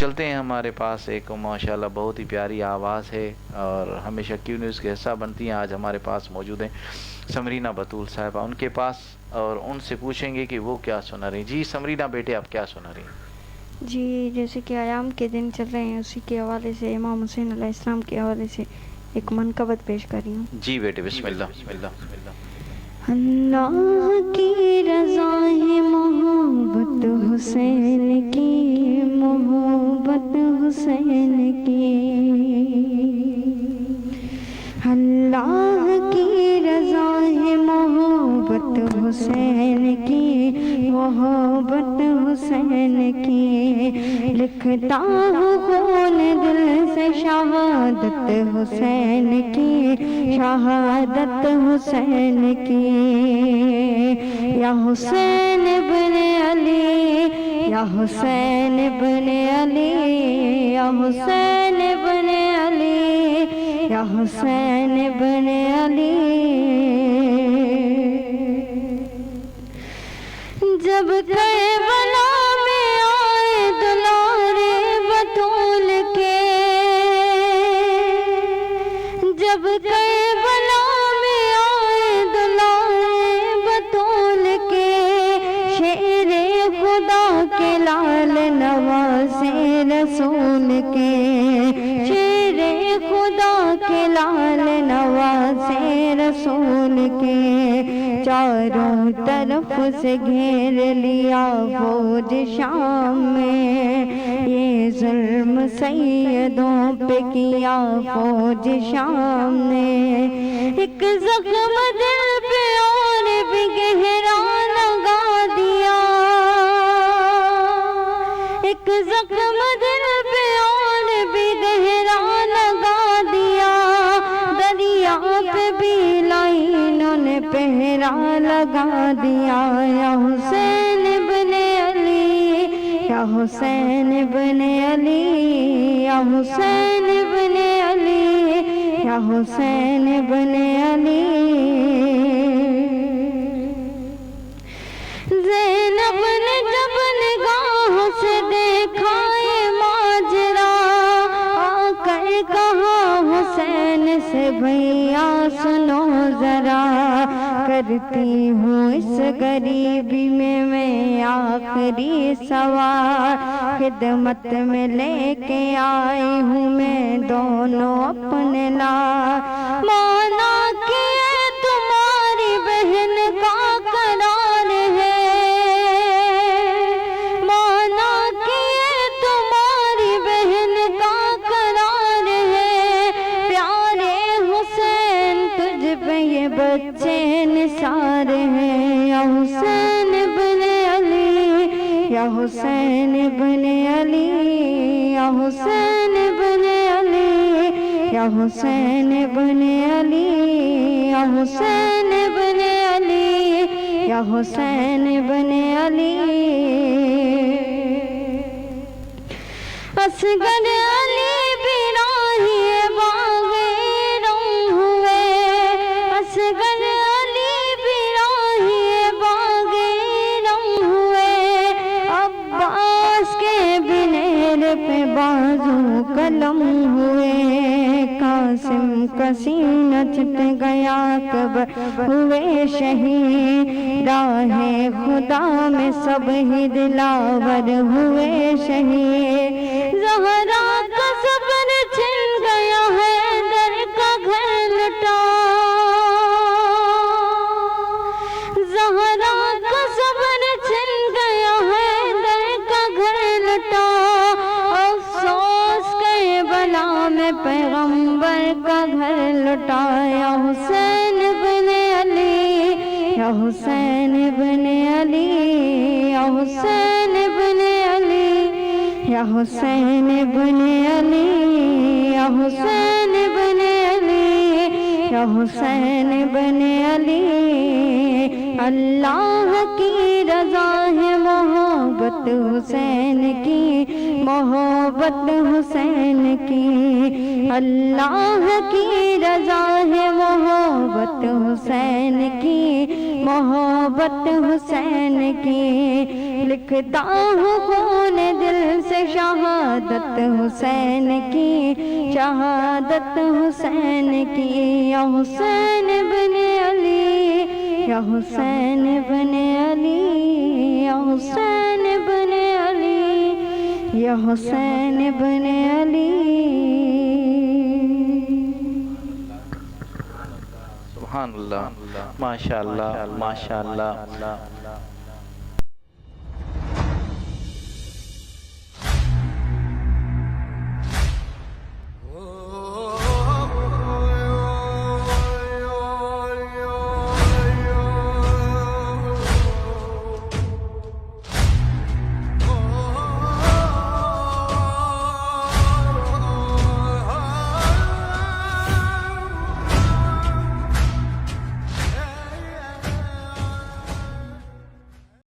چلتے ہیں ہمارے پاس ایک ماشاءاللہ بہت ہی پیاری آواز ہے اور ہمیشہ کیو نیوز کے حصہ بنتی ہیں. آج ہمارے پاس موجود ہیں سمرینہ بطول صاحبہ ان کے پاس، اور ان سے پوچھیں گے کہ وہ کیا سنا رہی ہیں. جی سمرینہ بیٹے آپ کیا سنا رہی ہیں؟ جی جیسے کہ ایام کے دن چل رہے ہیں اسی کے حوالے سے امام حسین علیہ السلام کے حوالے سے ایک منقبت پیش کر رہی ہوں. جی بیٹے بسم اللہ بسم اللہ. اللہ کی رضا ہے محبت حسین کی، محبت حسین کی. اللہ کی رضا ہے محبت حسین کی، محبت حسین کی. لکھتا ہوں خون دل سے شہادت حسین کی، شہادت حسین کی. یا حسین بن علی، یا حسین بن علی، یا حسین بن علی، یا حسین بن علی. جب کربلا میں آئے دلارے بطول کے، جب کربلا میں آئے دلارے بطول کے، شیر خدا کے لال نوازے رسول کے، شیر خدا کے لال نوازے رسول کے. چاروں طرف سے گھیر لیا فوج شام میں، یہ ظلم سیدوں پہ کیا فوج شام نے. ایک زخم دل پہ اور بھی گہرا لگا دیا، ایک زخم دل پہ اور بھی گہرا لگا دیا. دریا پہ بھی لائنوں نے پہرا لگا دیا. یا حسین بن علی، یا حسین بن علی، یا حسین بن علی، یا حسین بن علی. زینب نے جب نگاہ سے دیکھا یہ ماجرا، آ کر کہا حسین سے بھیا سنو ذرا، کرتی ہوں اس غریبی میں آخری سوال، خدمت میں لے کے آئی ہوں میں دونوں اپنے لال. مانا کہ تمہاری بہن کا قرار ہے، مانا کہ تمہاری بہن کا قرار ہے. پیارے حسین تجھ پہ یہ بچے نثار ہیں. یا حسین بن علی، یا حسین بن علی، یا حسین بن علی، یا حسین بن علی، یا حسین بن علی، یا حسین بن علی. اصغر علی براہی باغ رم ہوئے، اصغر علی براہی باغ رم ہوئے. عباس کے بنیر پہ بازو قلم ہوئے، قاسم کا سینہ چھٹ گیا قبر ہوئے شہید. راہ خدا میں سب ہی دلاور ہوئے شہید. زہرا کا صبر چھن گیا ہے در کا گھر لٹا، زہرا کا صبر چھن گیا ہے در کا گھر لٹا. افسوس کربلا میں پیغمبر کا گھر لٹا. یا حسین بن علی، یا حسین بن علی، یا حسین بن علی، یا حسین بن علی، یا حسین بن علی، یا حسین بن علی. اللہ کی رضا ہے محبت حسین کی، محبت حسین کی. اللہ کی رضا ہے محبت حسین کی، محبت حسین کی، لکھتا ہوں خون دل سے شہادت حسین کی، شہادت حسین کی، یا حسین بن علی، یا حسین بن علی، یا حسین بن علی، یا حسین بن علی۔ سبحان اللہ، ماشاء اللہ، ماشاء اللہ۔